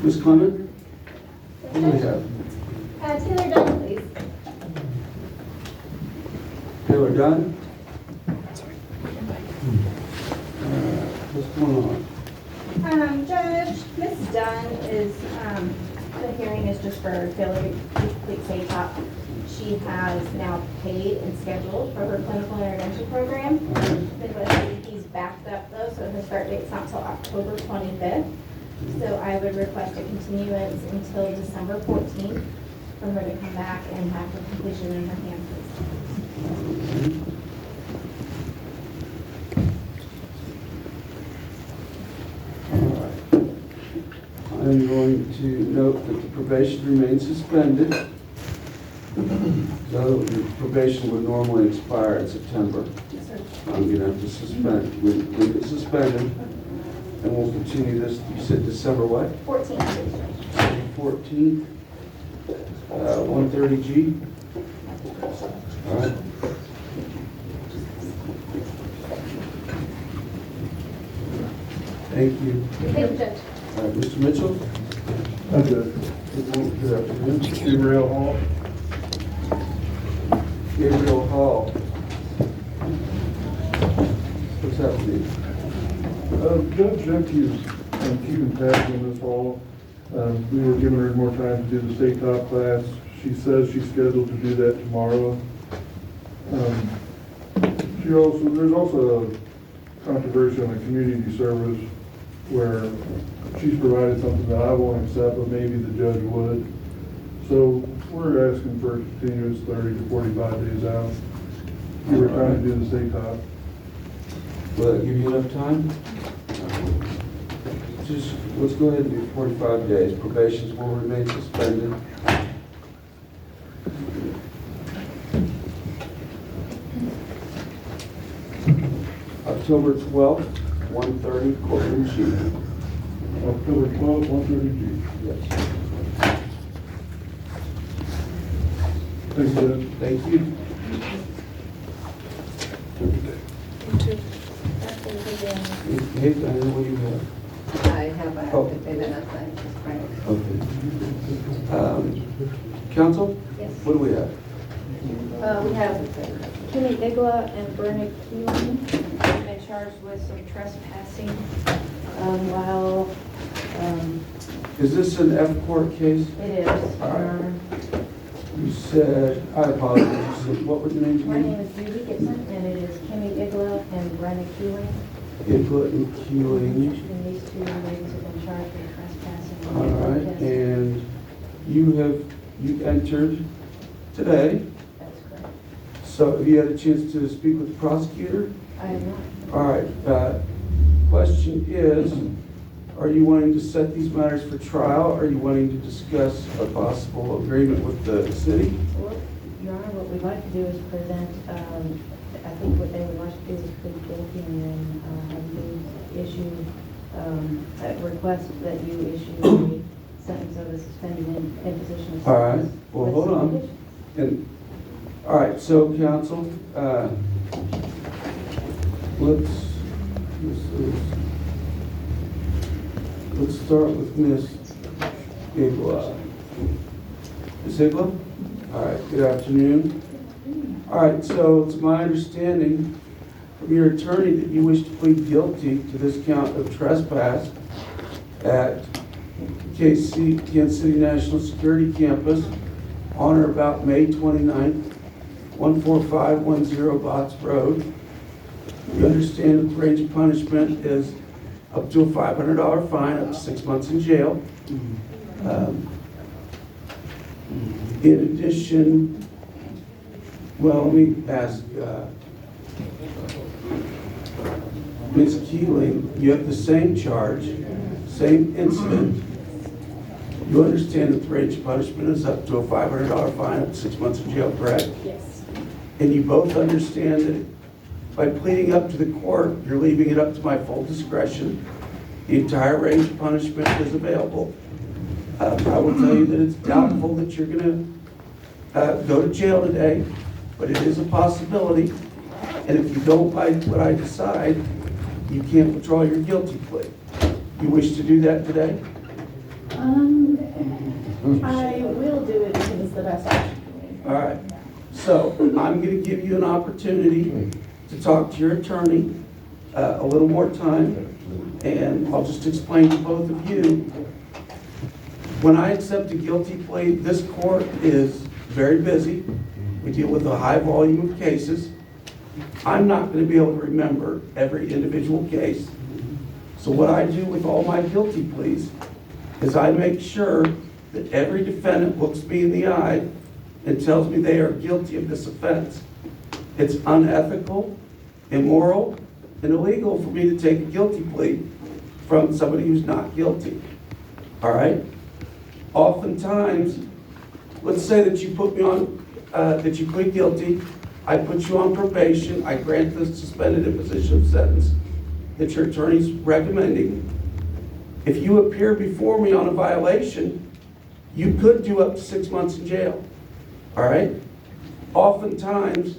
Ms. Clement, what do we have? Taylor Dunn, please. Taylor Dunn? What's going on? Judge, Ms. Dunn is, the hearing is just for failure to complete state top. She has now paid and scheduled for her clinical intervention program. He's backed up though, so her start date's not till October 25th. So I would request a continuance until December 14th for her to come back and have her completion in her hands. I'm going to note that the probation remains suspended. So the probation would normally expire in September. Yes, sir. I'm going to have to suspend, leave it suspended, and we'll continue this, you said December what? 14th. 14th, 130G. All right. Thank you. Thank you, Judge. Mr. Mitchell? I'm good. Good afternoon. Gabriel Hall. Gabriel Hall. What's happening? Judge Jenke's keeping tabs on this hall. We were giving her more time to do the state top class. She says she's scheduled to do that tomorrow. There's also a controversy on the community service where she's provided something that I won't accept, but maybe the judge would. So we're asking for a continuous 30 to 45 days out. We were trying to do the state top. Will that give you enough time? Just, let's go ahead and do 45 days. Probations will remain suspended. October 12th, 1:30, courtroom G. October 12th, 1:30G. Yes. Thank you. Thank you. Hey, Diana, what do you have? I have a Oh. Okay. Counsel? Yes. What do we have? We have Kimmy Igla and Bernie Keelan. They've been charged with some trespassing while Is this an F court case? it is. All right. You said, I apologize, you said, what were the names My name again? is Judy Gibson, and it is Kimmy Igla and Brenna Keeling. Input and Keeling. And these two ladies have been charged with trespassing. All right, Yes, and you entered today, that's correct. so have you had a chance to speak with the prosecutor? I am not. All right, question is, are you wanting to set these matters for trial? Are you wanting to discuss a possible agreement with the city? Well, Your Honor, what we'd like to do is present, I think what they would like to do is plead guilty and then have you issue, a request that you issue a sentence of a suspended imposition of sentence. All right, well, with hold some on. conditions. And, all right, so counsel, let's start with Ms. Igla. Ms. Igla? All right, good afternoon. All right, so it's my understanding from your attorney that you wish to plead guilty to this count of trespass at KC, Kansas City National Security Campus on or about May 29th, 14510 Botts Road. You understand that the range of punishment is up to a $500 fine, up to 6 months in jail. In addition, well, let me ask Ms. Keeling, you have the same charge, same incident. You understand that the range of punishment is up to a $500 fine, up to 6 months in jail, correct? Yes. And you both understand that by pleading up to the court, you're leaving it up to my full discretion. The entire range of punishment is available. I will tell you that it's doubtful that you're going to go to jail today, but it is a possibility. And if you don't like what I decide, you can't withdraw your guilty plea. You wish to do that today? I will do it because it's the best option for me. All right. So I'm going to give you an opportunity to talk to your attorney a little more time. And I'll just explain to both of you. When I accept a guilty plea, this court is very busy. We deal with a high volume of cases. I'm not going to be able to remember every individual case. So what I do with all my guilty pleas is I make sure that every defendant looks me in the eye and tells me they are guilty of this offense. It's unethical, immoral, and illegal for me to take a guilty plea from somebody who's not guilty. All right? Oftentimes, let's say that you put me on, that you plead guilty, I put you on probation, I grant the suspended imposition of sentence that your attorney's recommending. If you appear before me on a violation, you could do up to 6 months in jail. All right? Oftentimes,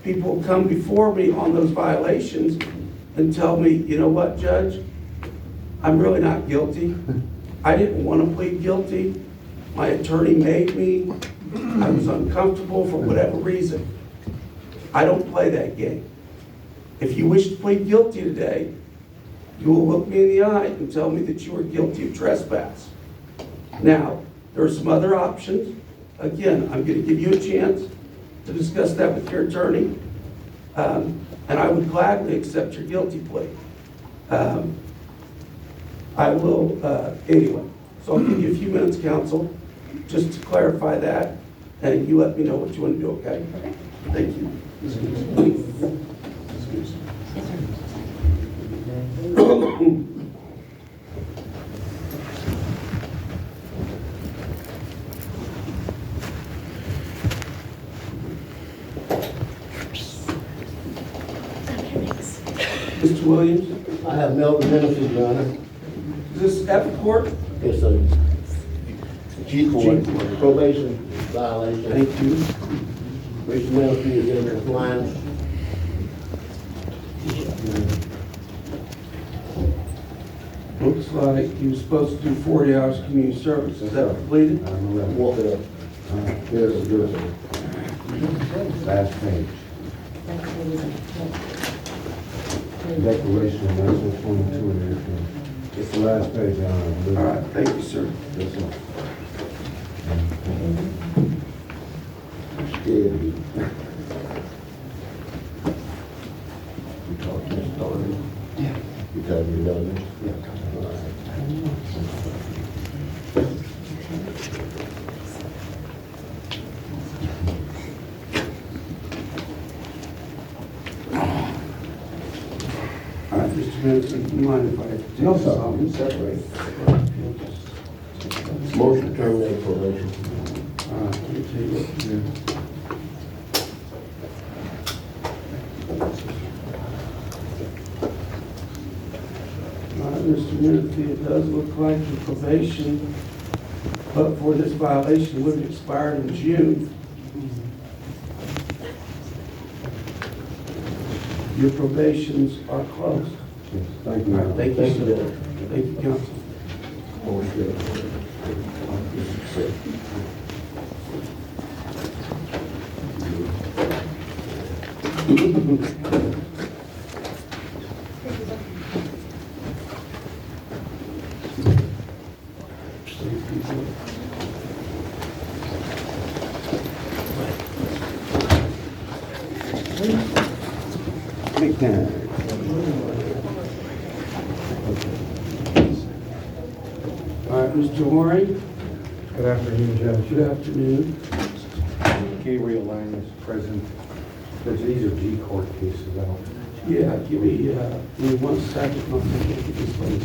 people come before me on those violations and tell me, you know what, Judge? I'm really not guilty. I didn't want to plead guilty. My attorney made me. I was uncomfortable for whatever reason. I don't play that game. If you wish to plead guilty today, you will look me in the eye and tell me that you are guilty of trespass. Now, there are some other options. Again, I'm going to give you a chance to discuss that with your attorney, and I would gladly accept your guilty plea. I will, anyway, so I'll give you a few minutes, counsel, just to clarify that, and you let me know what you want to do, okay? Okay. Thank you. Mr. Williams, I have Melvin Hennessy, Your Honor. is this F court? It's a G court, G court. probation violation. Thank you. Mr. Hennessy is in compliance. Looks like you were supposed to do 40 hours of community service. Is that completed? Walk it up. Here's the Last page. Declaration of 1922 and everything. It's the last page, Your Honor. All right, thank you, sir. Yes, sir. scared me. You talked to Mr. Doherty? Yeah. Because you know this? Yeah. All right, Mr. Benson, do you mind if I take No, this sir. off? You separate. Motion to terminate probation. All right, let me take it. Yeah. All right, Mr. Menifee, it does look like your probation, but for this violation would have expired in June. Your probations are closed. Yes, thank you. All right, thank you, Thank you. sir. Thank you, counsel. Big time. All right, Mr. Horry, Good afternoon, Judge. good afternoon. Gabriel Lang is present. These are G court cases, I don't. Yeah, give me 1 second, I'll take a look at this one.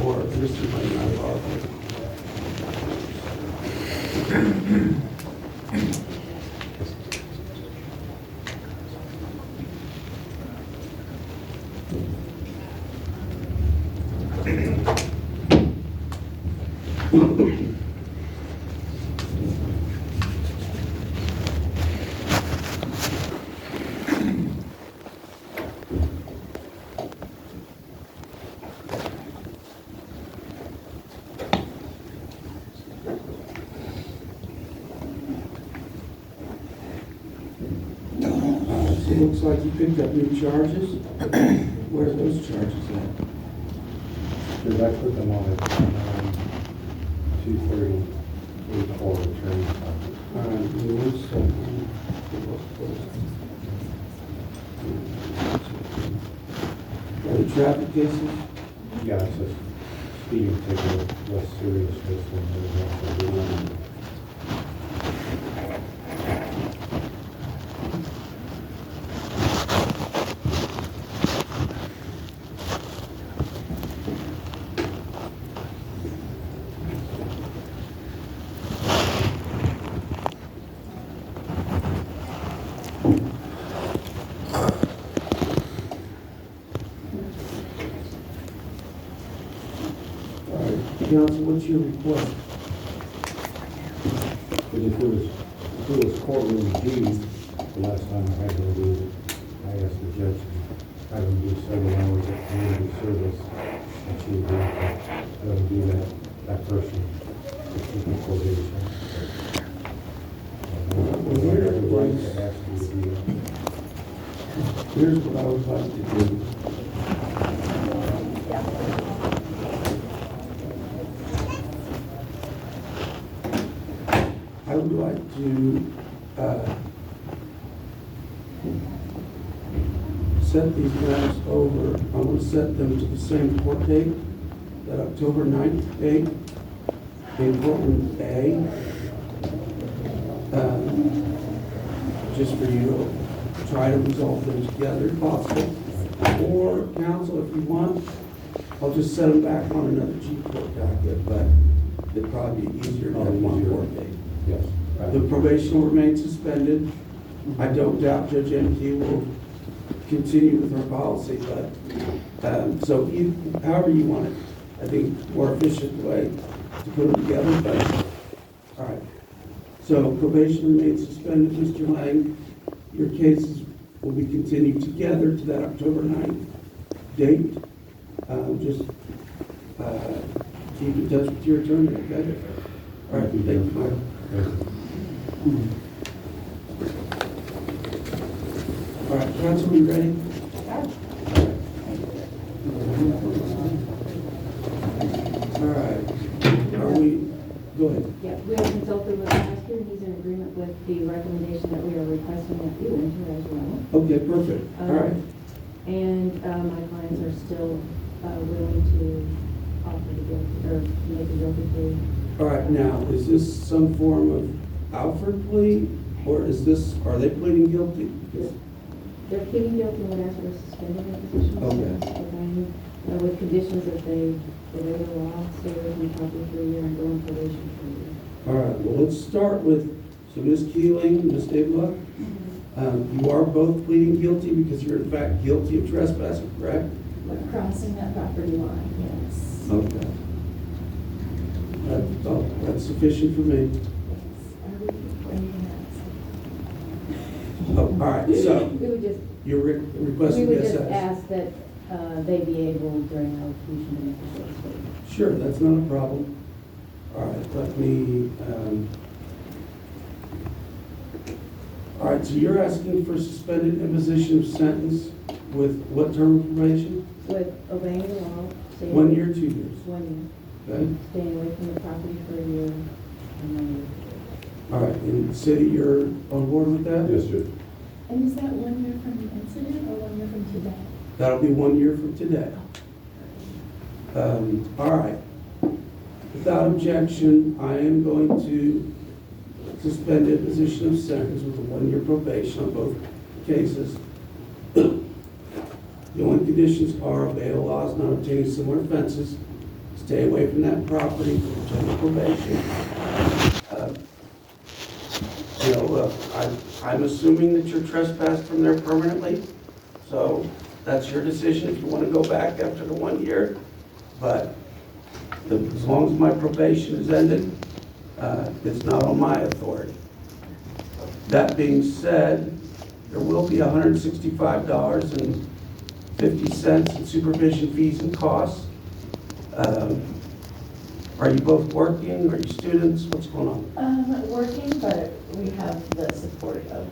Or Mr. Lane, I apologize. So it looks like you picked up new charges. Where are those charges at? Because I put them on at 2:30, 8:04 return. All right, give me 1 second. Are the traffic cases? Yeah, it's a speeding ticket, less serious than the rest. All right, counsel, what's your request? But if it was courtroom G, the last time I had to do it, I asked the judge to have him do 7 hours of community service. And she agreed to let him do that person, to keep the probation. I have the right to ask you to do that. Here's what I would like to do. I would like to set these matters over. I want to set them to the same court date, that October 9th date, in courtroom A. Just for you to try to resolve them together if possible. Or, counsel, if you want, I'll just set them back on another G court docket, but it'd probably be easier to have one court date. Yes. The probation will remain suspended. I don't doubt Judge M.T. will continue with her policy, but, so however you want it. I think more efficient way to put them together, but, all right. So probation remains suspended, Mr. Lang. Your cases will be continued together to that October 9th date. Just keep in touch with your attorney, okay? All right, thank you, Michael. All right, counsel, you ready? All right. Are we, go ahead. Yeah, we have consulted with the prosecutor, he's in agreement with the recommendation that we are requesting that you enter as well. Okay, perfect. All right. And my clients are still willing to offer the guilty, or make a guilty plea. All right, now, is this some form of Alford plea, or is this, are they pleading guilty? Because- They're pleading guilty and would ask for a suspended imposition of Okay. sentence, with conditions that they obey the law, stay away from the property for a year, and go on probation for a year. All right, well, let's start with, so Ms. Keeling, Ms. Dibla, you are both pleading guilty because you're in fact guilty of trespassing, correct? Crossing that property line, yes. Okay. That's sufficient for me. Oh, all right, so We would just, you're we requesting would just SS? ask that they be able during elocution to make a short statement. Sure, that's not a problem. All right, let me, all right, so you're asking for suspended imposition of sentence with what term of probation? With obeying the law, staying. 1 year, 2 years, 1 year, okay? staying away from the property for a year, and 1 year. All right, in the city, you're on board with that? Yes, Judge. And is that 1 year from the incident or 1 year from today? That'll be 1 year from today. All right. Without objection, I am going to suspend imposition of sentence with a 1-year probation on both cases. The only conditions are obey the laws, not obtaining similar offenses, stay away from that property for the term of probation. I'm assuming that you're trespassed from there permanently, so that's your decision if you want to go back after the 1 year. But as long as my probation is ended, it's not on my authority. That being said, there will be $165.50 in supervision fees and costs. Are you both working? Are you students? What's going on? Working, but we have the support of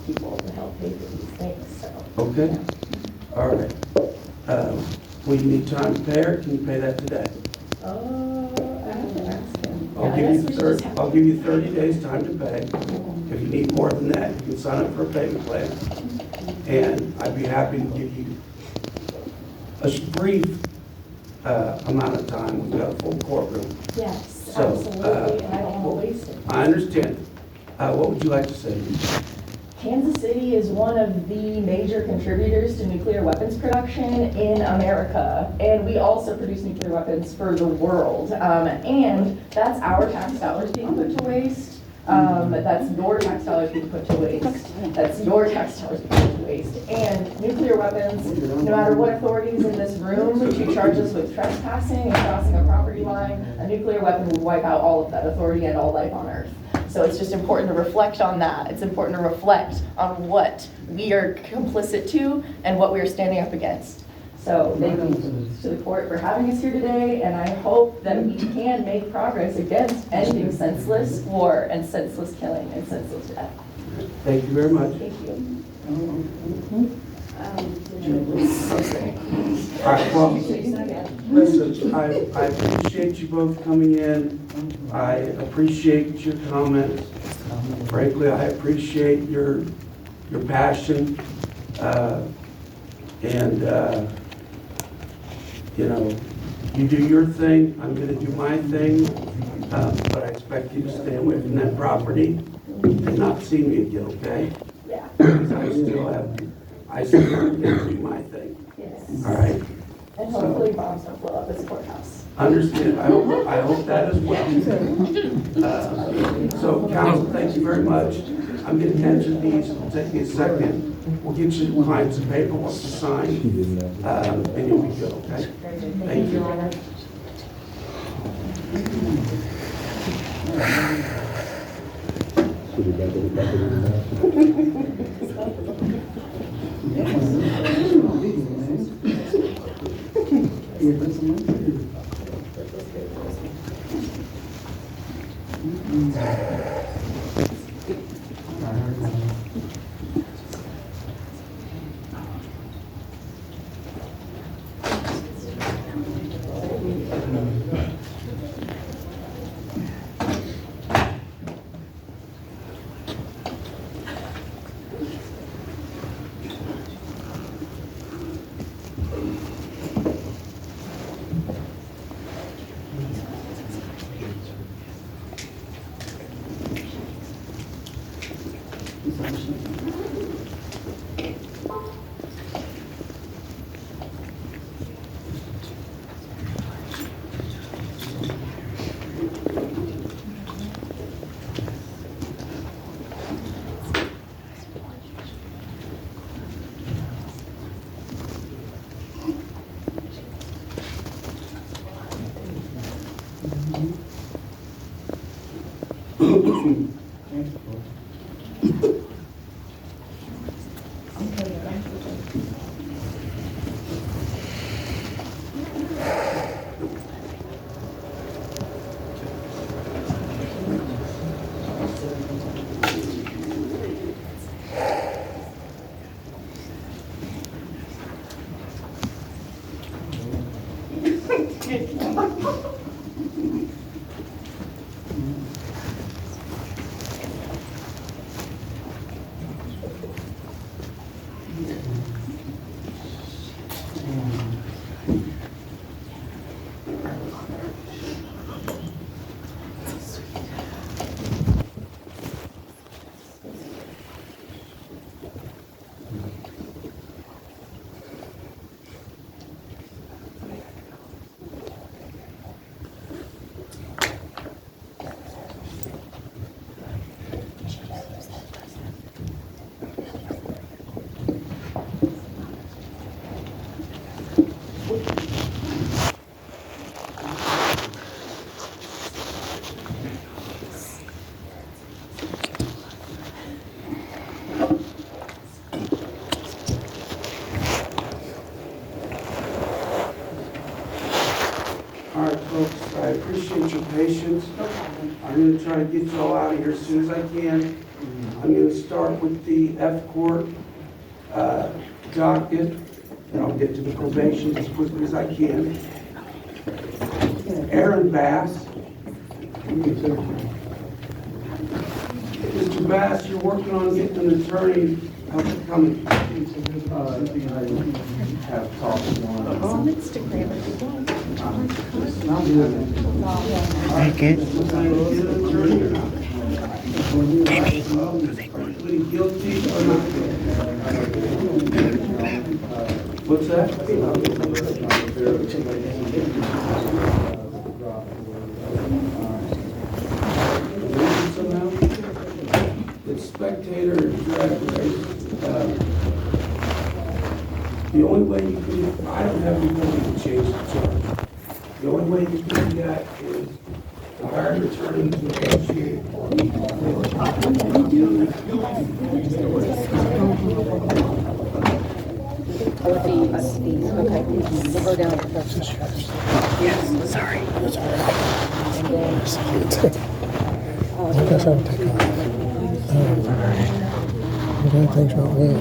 people to help pay for these things, so. Okay. Yeah. All right. Will you need time to pay, or can you pay that today? I have to ask him. I'll Yeah, I guess we should just have- give you 30 days time to pay. If you need more than that, you can sign up for a payment plan. And I'd be happy to give you a brief amount of time. We've got a full courtroom. Yes, So, absolutely, and I don't want to waste it. I understand. What would you like to say? Kansas City is one of the major contributors to nuclear weapons production in America, and we also produce nuclear weapons for the world. And that's our tax dollars being put to waste. That's your tax dollars being put to waste. That's your tax dollars being put to waste. And nuclear weapons, no matter what authorities in this room to charge us with trespassing and crossing a property line, a nuclear weapon would wipe out all of that authority and all life on Earth. So it's just important to reflect on that. It's important to reflect on what we are complicit to and what we are standing up against. So thank you to the court for having us here today, and I hope that we can make progress against ending senseless war and senseless killing and senseless death. Thank you very much. Thank you. All right, well, listen, I appreciate you both coming in. I appreciate your comments. Frankly, I appreciate your passion. You do your thing, I'm gonna do my thing, but I expect you to stay away from that property and not see me again, okay? Yeah. Because I still have to do my thing, Yes. all right? And hopefully bombs don't blow up this courthouse. Understand, I hope that as well. So counsel, thank you very much. I'm gonna enter these, it'll take me a second. We'll get you clients some paperwork to sign, and you'll be good, okay? Thank you. patience. I'm gonna try to get you all out of here as soon as I can. I'm gonna start with the F court docket, and I'll get to the probation as quickly as I can. Aaron Bass. Mr. Bass, you're working on getting an attorney. How's it coming? Have talked to one. Make it. Plead guilty or not? What's that? It's spectator drag race. The only way you can, I don't have the ability to change the charge. The only way you can do that is to hire an attorney to negotiate. I guess I would take off. Things went well.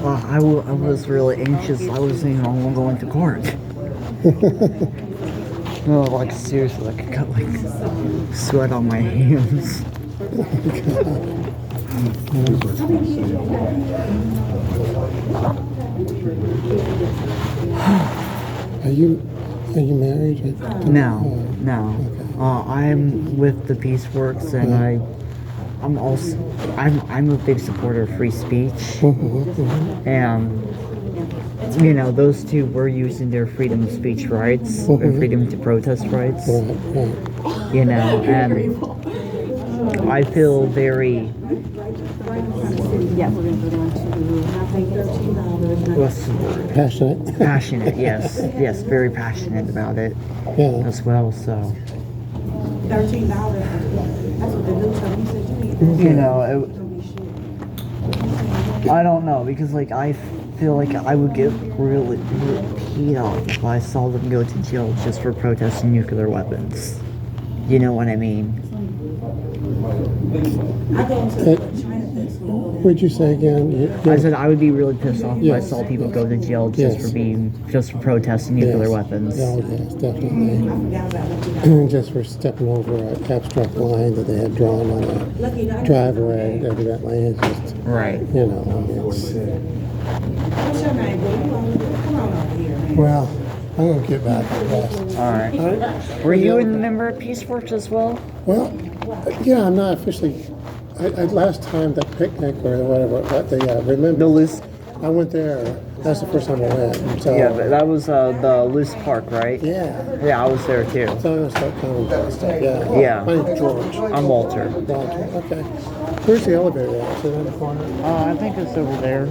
Well, I was really anxious. I wasn't even going to court. No, like seriously, like I got like sweat on my hands. Are you married? No. I'm with the Peace Works, and I'm a big supporter of free speech, and you know, those two were using their freedom of speech rights, or freedom to protest rights, you know, and I feel very passionate, yes, very passionate about it as well, so. $13. That's what the new told me. Said you need. You know, I don't know, because like I feel like I would get really peed off if I saw them go to jail just for protesting nuclear weapons. You know what I mean? I go to China festival. What'd you say again? I said I would be really pissed off if I saw people go to jail just for protesting nuclear weapons. Oh, yes, definitely. Just for stepping over an abstract line that they had drawn on a driveway, evidently. It's just, right. You know, it's. What's your name, boy? Come on over here, man. Well, I'm gonna get back to that. All right. Were you a member of Peace Works as well? Well, yeah, I'm not officially. I last time that picnic or whatever, remember the loose. I went there. That's the first time I went. So, yeah, but that was the loose park, right? Yeah. Yeah, I was there too. So I'm gonna start coming back stuff. Yeah. Yeah. My name's George. I'm Walter. Walter. Okay. Where's the elevator at? Is it in the corner? I think it's over there.